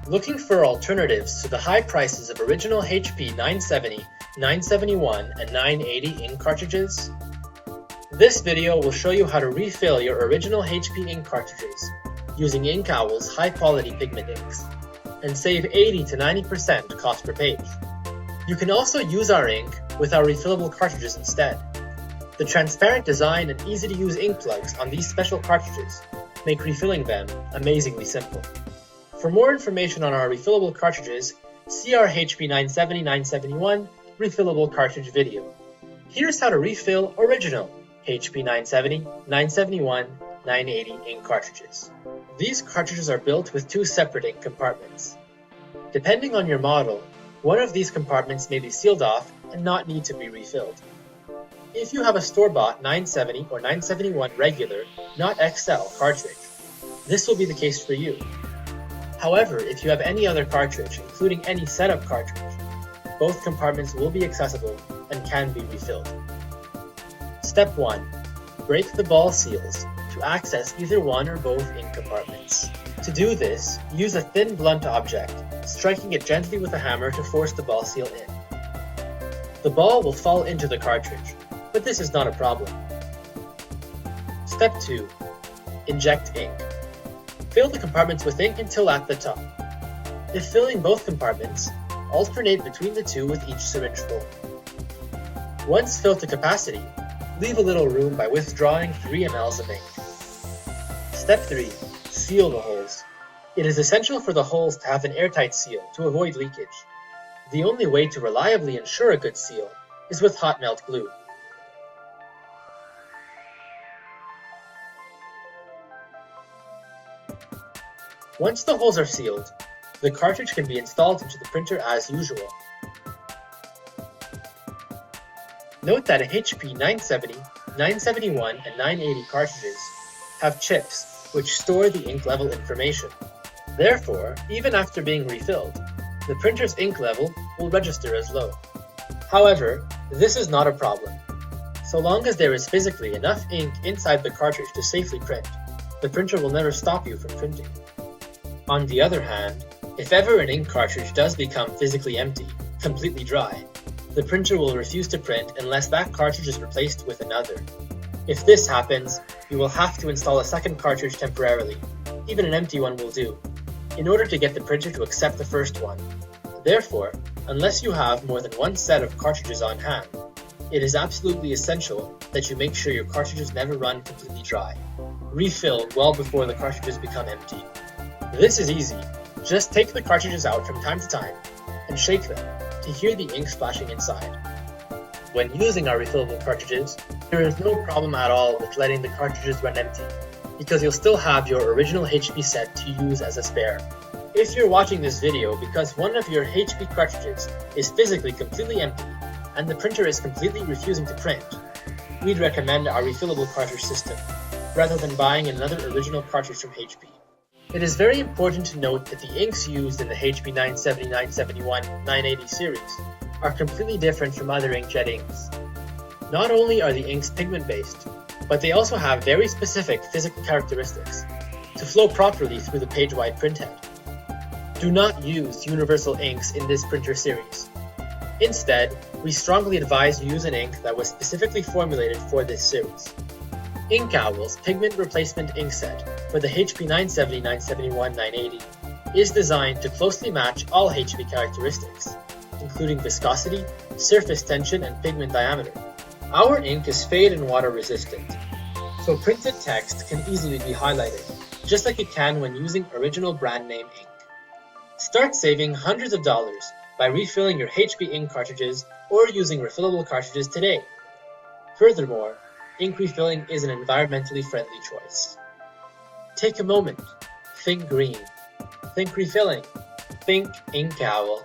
Looking for alternatives to the high prices of original HP 970, 971, and 980 ink cartridges? This video will show you how to refill your original HP ink cartridges using Inkowl's high-quality pigment inks and save 80 to 90% cost per page. You can also use our ink with our refillable cartridges instead. The transparent design and easy-to-use ink plugs on these special cartridges make refilling them amazingly simple. For more information on our refillable cartridges, see our HP 970, 971 refillable cartridge video. Here's how to refill original HP 970, 971, 980 ink cartridges. These cartridges are built with two separate ink compartments. Depending on your model, one of these compartments may be sealed off and not need to be refilled. If you have a store-bought 970 or 971 regular, not XL cartridge, this will be the case for you. However, if you have any other cartridge, including any setup cartridge, both compartments will be accessible and can be refilled. Step 1. Break the ball seals to access either one or both ink compartments. To do this, use a thin blunt object, striking it gently with a hammer to force the ball seal in. The ball will fall into the cartridge, but this is not a problem. Step 2. Inject ink. Fill the compartments with ink until at the top. If filling both compartments, alternate between the two with each syringe full. Once filled to capacity, leave a little room by withdrawing 3 ml of ink. Step 3. Seal the holes. It is essential for the holes to have an airtight seal to avoid leakage. The only way to reliably ensure a good seal is with hot melt glue. Once the holes are sealed, the cartridge can be installed into the printer as usual. Note that HP 970, 971, and 980 cartridges have chips which store the ink level information. Therefore, even after being refilled, the printer's ink level will register as low. However, this is not a problem. So long as there is physically enough ink inside the cartridge to safely print, the printer will never stop you from printing. On the other hand, if ever an ink cartridge does become physically empty, completely dry, the printer will refuse to print unless that cartridge is replaced with another. If this happens, you will have to install a second cartridge temporarily, even an empty one will do, in order to get the printer to accept the first one. Therefore, unless you have more than one set of cartridges on hand, it is absolutely essential that you make sure your cartridges never run completely dry. Refill well before the cartridges become empty. This is easy. Just take the cartridges out from time to time and shake them to hear the ink splashing inside. When using our refillable cartridges, there is no problem at all with letting the cartridges run empty, because you'll still have your original HP set to use as a spare. If you're watching this video because one of your HP cartridges is physically completely empty and the printer is completely refusing to print, we'd recommend our refillable cartridge system, rather than buying another original cartridge from HP. It is very important to note that the inks used in the HP 970, 971, 980 series are completely different from other inkjet inks. Not only are the inks pigment-based, but they also have very specific physical characteristics to flow properly through the page-wide printhead. Do not use universal inks in this printer series. Instead, we strongly advise you use an ink that was specifically formulated for this series. Inkowl's pigment replacement ink set for the HP 970, 971, 980 is designed to closely match all HP characteristics, including viscosity, surface tension, and pigment diameter. Our ink is fade and water resistant, so printed text can easily be highlighted, just like it can when using original brand name ink. Start saving hundreds of dollars by refilling your HP ink cartridges or using refillable cartridges today. Furthermore, ink refilling is an environmentally friendly choice. Take a moment. Think green. Think refilling. Think Inkowl.